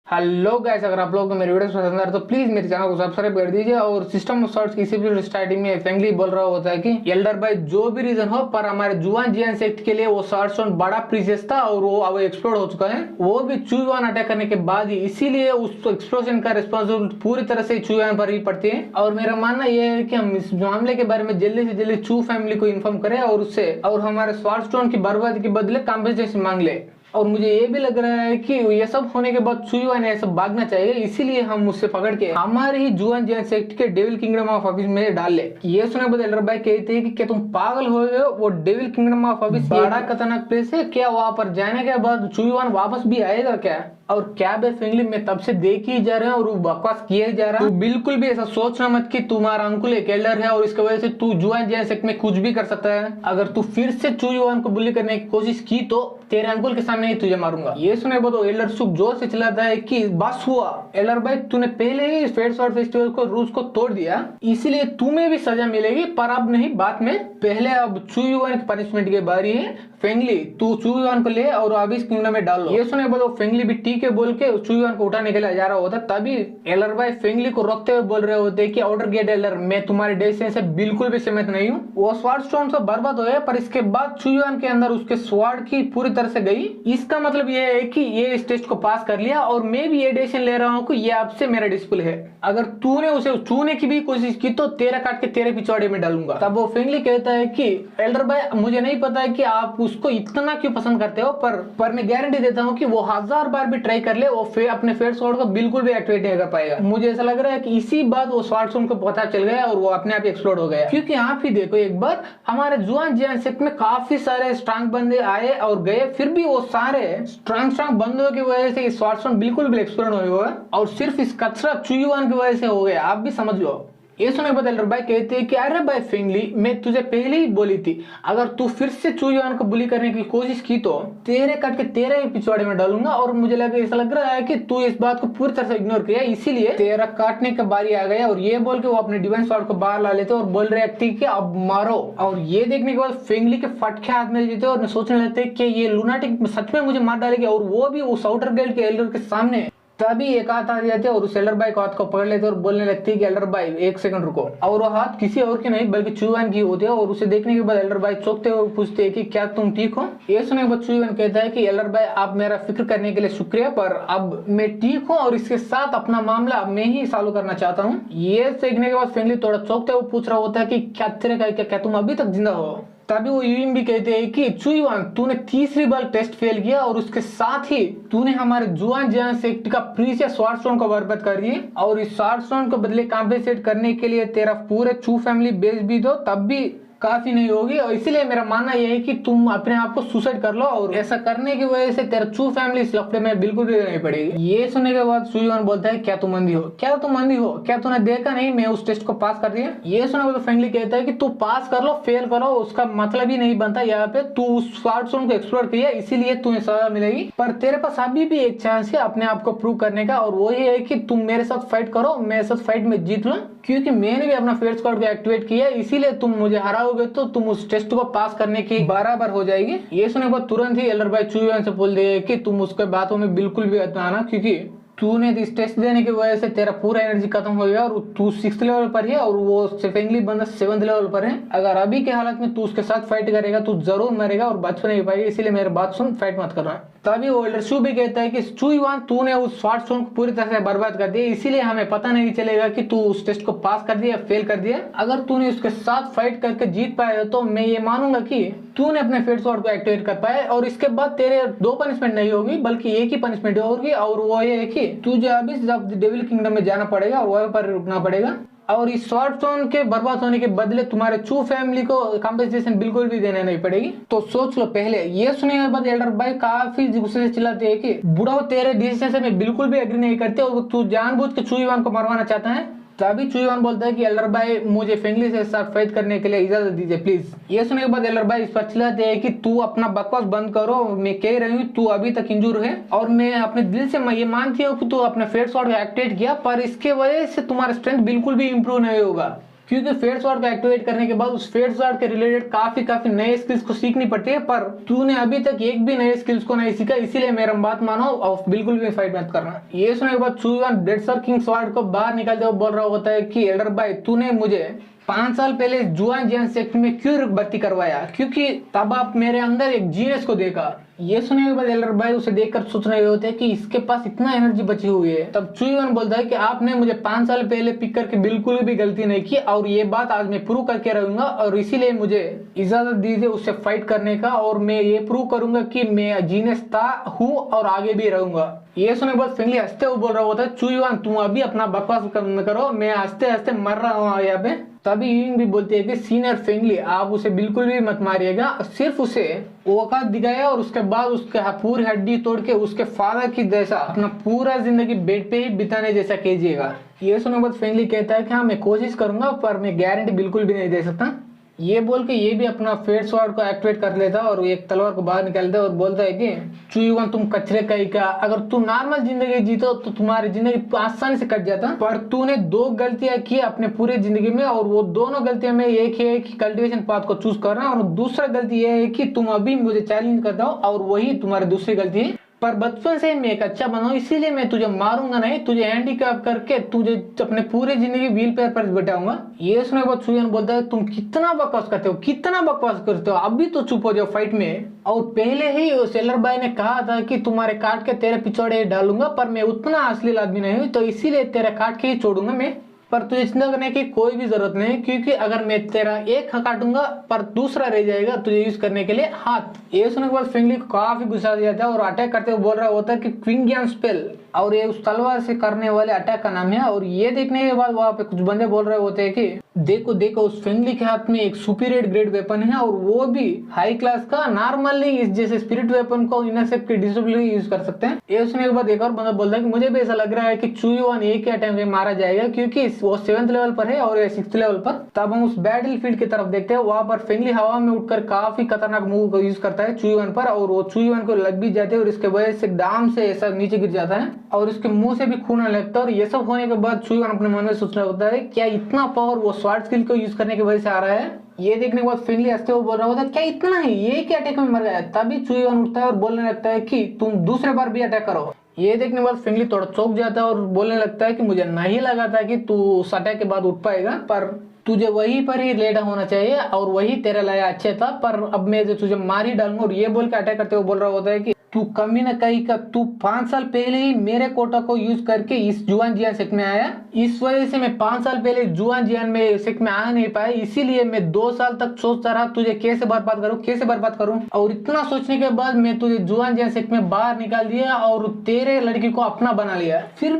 Hello guys, अगर आप लोग को मेरे वीडियो पसंद आ रहा है तो प्लीज मेरे चैनल को सब्सक्राइब कर दीजिए। और सिस्टम ऑफ सॉर्ट्स किसी भी स्टार्टिंग में फ्रेंकली बोल रहा होता है कि एल्डर भाई जो भी रीजन हो, पर हमारे जुआन जियान सेक्ट के लिए वो सॉर्ट स्टोन बड़ा प्रीशियस था और वो अब एक्सप्लोड हो चुका है, वो भी चुयुआन अटैक करने के बाद ही। इसीलिए उस एक्सप्लोजन का रिस्पॉन्सिबिलिटी पूरी तरह से चुयुआन पर ही पड़ती है। और मेरा मानना यह है कि हम इस मामले के बारे में जल्दी से जल्दी चू फैमिली को इन्फॉर्म करें और उससे और हमारे सॉर्ट स्टोन की बर्बादी के बदले कॉम्पेंसेशन मांग ले। और मुझे ये भी लग रहा है कि ये सब होने के बाद चुयुआन ने सब भागना चाहिए, इसीलिए हम उससे पकड़ के हमारे ही जुआन जियान सेक्ट के डेविल किंगडम ऑफ ऑफिस में डाल ले। ये सुने बाद एल्डर भाई कहते हैं कि क्या तुम पागल हो गए हो? वो डेविल किंगडम ऑफ ऑफिस बड़ा खतरनाक प्लेस है, क्या वहां पर जाने के बाद चुयुआन वापस भी आएगा क्या? और क्या बे फेंगली में तब से देख ही जा रहे हैं और वो बकवास किए जा रहा है। तू बिल्कुल भी ऐसा सोचना मत कि तुम्हारा अंकुल एक एल्डर है और इसकी वजह से तू जुआन जियान सेक्ट में कुछ भी कर सकता है। अगर तू फिर से चुयुआन को बुली करने की कोशिश की तो तेरे अंकुल के सामने ही तुझे मारूंगा। ये सुने बाद एल्डर सुख जोर से चिल्लाता है कि बस हुआ एल्डर भाई, तूने पहले ही फेट स्वॉर्ड फेस्टिवल को रूल्स को तोड़ दिया, इसीलिए तुम्हें भी सजा मिलेगी, पर अब नहीं, बाद में। पहले अब चुयुआन की पनिशमेंट की बारी है। फेंगली तू चुयुआन को ले और अब इस किंगडम में डाल लो। ये सुने बाद फेंगली भी ठीक है बोल के चुयुआन को उठाने के लिए जा रहा होता, तभी एल्डर भाई फेंगली को रोकते हुए बोल रहे होते कि आउटर गेट एल्डर, मैं तुम्हारे डिसीजन से बिल्कुल भी सहमत नहीं हूँ। वो स्वॉर्ड स्टोन से बर्बाद हुए, पर इसके बाद चुयुआन के अंदर उसके स्वॉर्ड की पूरी तरह से गई। इसका मतलब ये है कि ये इस टेस्ट को पास कर लिया और मैं भी ये डिसीजन ले रहा हूँ कि ये आपसे मेरा डिस्प्ले है। अगर तूने उसे छूने की भी कोशिश की तो तेरा काट के तेरे पिछवाड़े में डालूंगा। तब वो फेंगली कहता है कि एल्डर भाई, मुझे नहीं पता है कि आप उसको इतना क्यों पसंद करते हो, पर मैं गारंटी देता हूँ कि वो 1000 बार भी ट्राई कर ले, वो अपने फेट स्वॉर्ड को बिल्कुल भी एक्टिवेट नहीं कर पाएगा। मुझे ऐसा लग रहा है कि इसी बात वो स्वॉर्ड स्टोन को पता चल गया और वो अपने आप एक्सप्लोड हो गया। क्योंकि आप ही देखो एक बार, हमारे जुआन जियान सेक्ट में काफी सारे स्ट्रांग बंदे आए और गए, फिर भी वो सारे स्ट्रांग बंदों की वजह से स्वॉर्ड स्टोन बिल्कुल भी एक्सप्लोड नहीं हुआ और सिर्फ इस कचरा चुयुआन की वजह से हो गया। आप भी समझ लो। ये सुने बाद एल्डर भाई कहते हैं कि अरे भाई फेंगली, मैं तुझे पहले ही बोली थी, अगर तू फिर से चुयुआन को बुली करने की कोशिश की तो तेरे काट के तेरे ही पिछवाड़े में डालूंगा। और मुझे ऐसा लग रहा है कि तू इस बात को पूरी तरह से इग्नोर किया, इसीलिए तेरा काटने का बारी आ गया। और ये बोल के वो अपने डिवाइन स्वॉर्ड को बाहर ला लेते और बोल रहे थी कि अब मारो। और ये देखने के बाद फेंगली के फटके हाथ में देते और सोचने लगते कि ये लुनाटिक सच में मुझे मार डालेगी, और वो भी उस आउटर गेट के एल्डर के सामने। तभी एक हाथ आ जाते और उस एल्डर भाई को हाथ को पकड़ लेते और बोलने लगती है कि एल्डर भाई एक सेकंड रुको। और वो हाथ किसी और की नहीं बल्कि चुयुआन की होती है। और उसे देखने के बाद एल्डर भाई चौंकते और पूछते हैं कि क्या तुम ठीक हो? ये सुनने के बाद चुयुआन कहता है कि एल्डर भाई, आप मेरा फिक्र करने के लिए शुक्रिया, पर अब मैं ठीक हूँ और इसके साथ अपना मामला अब मैं ही सॉल्व करना चाहता हूँ। ये देखने के बाद फेंगली थोड़ा चौंकते हुए पूछ रहा होता है कि क्या तेरे का क्या तुम अभी तक जिंदा हो? तभी वो यूइंग भी कहते हैं कि चुयुआन, तूने तीसरी बार टेस्ट फेल किया और उसके साथ ही तूने हमारे जुआन जियान सेक्ट का प्रीशियस स्वॉर्ड स्टोन को बर्बाद कर दिया। और इस स्वॉर्ड स्टोन को बदले कॉम्पेंसेट करने के लिए तेरा पूरे चू फैमिली बेच भी दो तब भी काफी नहीं होगी। और इसीलिए मेरा मानना यह है कि तुम अपने आप को सुसाइड कर लो, और ऐसा करने की वजह से तेरा चू फैमिली इस लफड़े में बिल्कुल भी नहीं पड़ेगी। ये सुनने के बाद चुयुआन बोलता है, क्या तुम अंधी हो? क्या तुम अंधी हो? क्या तूने देखा नहीं मैं उस टेस्ट को पास कर दिया? ये सुनने के बाद फेंगली कहता है कि तू पास कर लो फेल करो उसका मतलब ही नहीं बनता। यहाँ पे तू उस स्वॉर्ड स्टोन को एक्सप्लोर किया, इसीलिए तुम्हें सजा मिलेगी, पर तेरे पास अभी भी एक चांस है अपने आप को प्रूव करने का, और वो ये है कि तुम मेरे साथ फाइट करो, मेरे साथ फाइट में जीत लो। क्योंकि मैंने भी अपना फेट स्वॉर्ड को एक्टिवेट किया, इसीलिए तुम मुझे हराओगे तो तुम उस टेस्ट को पास करने की बराबर हो जाएगी। ये सुनने के बाद तुरंत ही एल्डर भाई चुयुआन से बोल दे कि तुम उसके बातों में बिल्कुल भी मत आना, क्योंकि तूने इस टेस्ट देने की वजह से तेरा पूरा एनर्जी खत्म हो गया और तू 6th लेवल पर है और वो फेंगली बंदा 7th लेवल पर है। अगर अभी के हालत में तू उसके साथ फाइट करेगा तू जरूर मरेगा और बच नहीं पाएगा, इसीलिए मेरी बात सुन, फाइट मत करना। तभी वो एल्डर शू भी कहता है कि चुयुआन, तूने उस स्वॉर्ड स्टोन को पूरी तरह से बर्बाद कर दिया, इसीलिए हमें पता नहीं चलेगा कि तू उस टेस्ट को पास कर दिया या फेल कर दिया। अगर तूने उसके साथ फाइट करके जीत पाया तो मैं ये मानूंगा कि तूने अपने फेट स्वॉर्ड को एक्टिवेट कर पाया, और इसके बाद तेरे 2 पनिशमेंट नहीं होगी बल्कि एक ही पनिशमेंट होगी, और वो ये है कि तुझे अभी डेविल किंगडम में जाना पड़ेगा और वहीं पर रुकना पड़ेगा। और इस स्वॉर्ड स्टोन के बर्बाद होने के बदले तुम्हारे चू फैमिली को कॉम्पेंसेशन बिल्कुल भी देना नहीं पड़ेगी। तो सोच लो पहले। ये सुनने के बाद एल्डर भाई काफी गुस्से से चिल्लाते हैं कि बुढ़ाओ, तेरे डिसीजन से मैं बिल्कुल भी एग्री नहीं करते और तू जानबूझ के चुयुआन को मरवाना चाहता है। तभी चुयुआन बोलता है कि एल्डर भाई, मुझे फेंगली से साथ फाइट करने के लिए इजाजत दीजिए प्लीज। ये सुनने के बाद एल्डर भाई इस पर चिल्लाते हैं कि तू अपना बकवास बंद करो, मैं कह रही हूँ तू अभी तक इंजूर है और मैं अपने दिल से ये मानती हूँ कि तू अपने फेट स्वॉर्ड को एक्टिवेट किया, पर इसके वजह से तुम्हारा स्ट्रेंथ बिल्कुल भी इंप्रूव नहीं होगा। क्योंकि फेड स्वॉर्ड को एक्टिवेट करने के बाद उस फेड स्वॉर्ड के रिलेटेड काफी नए स्किल्स को सीखनी पड़ती है, पर तूने अभी तक एक भी नए स्किल्स को नहीं सीखा, इसीलिए मेरा बात मानो और बिल्कुल भी फाइट मत करना। ये सुनने के बाद चू युआन डेड किंग स्वॉर्ड को बाहर निकालते हुए बोल रहा होता है कि एल्डर भाई तूने मुझे 5 साल पहले जुआन जियान सेक्ट में क्यों भर्ती करवाया, क्योंकि तब आप मेरे अंदर एक जीनियस को देखा। ये सुनने के बाद एल्डर भाई उसे देखकर सोच रहे होते हैं कि इसके पास इतना एनर्जी बची हुई है। तब चू युआन बोलता है कि आपने मुझे 5 साल पहले पिक करके बिल्कुल भी गलती नहीं की और ये बात आज मैं प्रूव करके रहूंगा और इसीलिए मुझे इजाजत दीजिए उससे फाइट करने का और मैं ये प्रूव करूंगा कि मैं जीनियस था हूँ और आगे भी रहूंगा। ये सुनने के बाद फेंगली हंसते हुए बोल रहा होता है चू युआन तुम अभी अपना बकवास करो, मैं हंसते हंसते मर रहा हूँ यहाँ पे। तभी यूइंग भी बोलती है कि सीनियर फेंगली आप उसे बिल्कुल भी मत मारिएगा, सिर्फ उसे औकात दिखाया और उसके बाद उसके पूरी हड्डी तोड़ के उसके फादर की जैसा अपना पूरा जिंदगी बेड पे ही बिताने जैसा कीजिएगा। ये सुनने के बाद फेंगली कहता है कि हाँ मैं कोशिश करूंगा पर मैं गारंटी बिल्कुल भी नहीं दे सकता। ये बोल के ये भी अपना फेड स्वॉर्ड को एक्टिवेट कर लेता और एक तलवार को बाहर निकालता है और बोलता है कि चू युआन तुम कचरे का ही का, अगर तुम नॉर्मल जिंदगी जीतो तो तुम्हारी जिंदगी आसानी से कट जाता, पर तूने 2 गलतियां की अपने पूरे जिंदगी में और वो दोनों गलतियां में एक है कि कल्टीवेशन पाथ को चूज करना और दूसरा गलती ये है कि तुम अभी मुझे चैलेंज करता हो और वही तुम्हारी दूसरी गलती है। पर बचपन से मैं एक अच्छा बनाऊं इसीलिए मैं तुझे मारूंगा नहीं, तुझे हैंडीकैप करके तुझे अपने पूरे जिंदगी व्हील पेयर पर बैठाऊंगा। ये सुनने के बाद चू युआन बोलता है तुम कितना बकवास करते हो, कितना बकवास करते हो, अभी तो चुप हो जाओ फाइट में। और पहले ही सेलर भाई ने कहा था कि तुम्हारे काट के तेरे पिछोड़े डालूंगा, पर मैं उतना अश्लील आदमी नहीं हूँ तो इसीलिए तेरे काट के ही छोड़ूंगा मैं। पर तुझे चिंता करने की कोई भी जरूरत नहीं, क्योंकि अगर मैं तेरा एक काटूंगा पर दूसरा रह जाएगा तुझे यूज करने के लिए हाथ। ये सुनने के बाद फेंगली को काफी गुस्सा आ जाता है और अटैक करते हुए बोल रहा होता है कि क्विंगियन स्पेल, और ये उस तलवार से करने वाले अटैक का नाम है। और ये देखने के बाद वहां पे कुछ बंदे बोल रहे होते हैं कि देखो देखो उस फेंगली के हाथ में एक सुपीरियर ग्रेड वेपन है और वो भी हाई क्लास का, नॉर्मल नहीं इस जैसे स्पिरिट वेपन को इंटरसेप्ट के डिसेबल यूज कर सकते हैं। ये सुनने के बाद एक और बंदा बोलता है कि मुझे भी ऐसा लग रहा है कि चू युआन एक ही अटैक में मारा जाएगा, क्योंकि वो 7th लेवल पर है और ये 6th लेवल पर। तब हम उस बैटल फील्ड की तरफ देखते हैं, वहां पर फेंगली हवा में उठकर काफी खतरनाक मूव को यूज करता है चू युआन पर और वो चू युआन को लग भी जाते हैं और इसके वजह से डाम से ऐसा नीचे गिर जाता है और इसके मुंह से भी खून आने लगता है। और ये सब होने के बाद चू युआन अपने मन में सोच रहा होता है क्या इतना पावर वो स्वॉर्ड स्किल को यूज करने की वजह से आ रहा है। ये देखने के बाद फेंगली हंसते हुए बोल रहा होता है क्या इतना है, ये क्या अटैक में मर गया। तभी चू युआन उठता है और बोलने लगता है कि तुम दूसरे बार भी अटैक करो। ये देखने के बाद फेंगली थोड़ा चौंक जाता है और बोलने लगता है कि मुझे नहीं लगा था कि तू उस अटैक के बाद उठ पाएगा, पर तुझे वहीं पर ही लेटा होना चाहिए और वही तेरे लिए अच्छा था, पर अब मैं तुझे मार ही डालूंगा। और ये बोल के अटैक करते हुए बोल रहा होता है कि तू कमी न कहीं का, तू 5 साल पहले ही मेरे कोटा को यूज करके इस जुआन जियान सेक्ट में आया, इस वजह से मैं 5 साल पहले जुआन जियान में सेक्ट में आ नहीं पाया, इसीलिए मैं 2 साल तक सोचता रहा तुझे कैसे बर्बाद करूं और इतना सोचने के बाद मैं तुझे जुआन जियान सेक्ट में बाहर निकाल दिया और तेरे लड़की को अपना बना लिया। फिर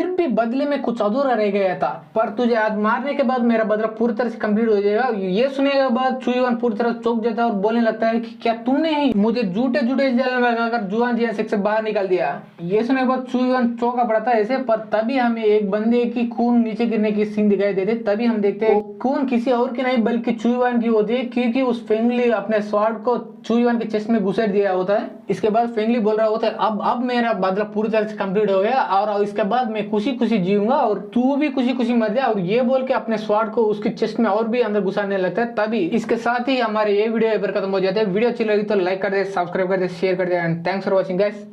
भी बदले में कुछ अधूरा रह गया था, पर तुझे आज मारने के बाद मेरा बदला पूरी तरह से कंप्लीट हो जाएगा। ये सुनने के बाद चू युआन पूरी तरह चौंक जाता है और बोलने लगता है कि क्या तुमने ही मुझे झूठे इल्जाम लगाकर जुआन जियान सेक्ट से बाहर निकाल दिया। ये सुनने के बाद चू युआन चौंका पड़ता है ऐसे, पर तभी हमें एक बंदे की खून नीचे गिरने की सीन दिखाई देते। तभी हम देखते हैं खून किसी और की नहीं बल्कि चू युआन की होती है, क्योंकि उस फेंगली अपने स्वॉर्ड को चू युआन के चेस्ट में घुसेड़ दिया होता है। इसके बाद फेंगली बोल रहा होता है अब मेरा बदला पूरी तरह से कंप्लीट हो गया और इसके बाद मैं खुशी खुशी जीऊंगा और तू भी खुशी खुशी मर जा। और ये बोल के अपने स्वॉर्ड को उसके चेस्ट में और भी अंदर घुसाने लगता है। तभी इसके साथ ही हमारे ये वीडियो खत्म हो जाते हैं। वीडियो अच्छी लगी तो लाइक कर दे, सब्सक्राइब कर दे, शेयर कर दे and thanks for watching guys.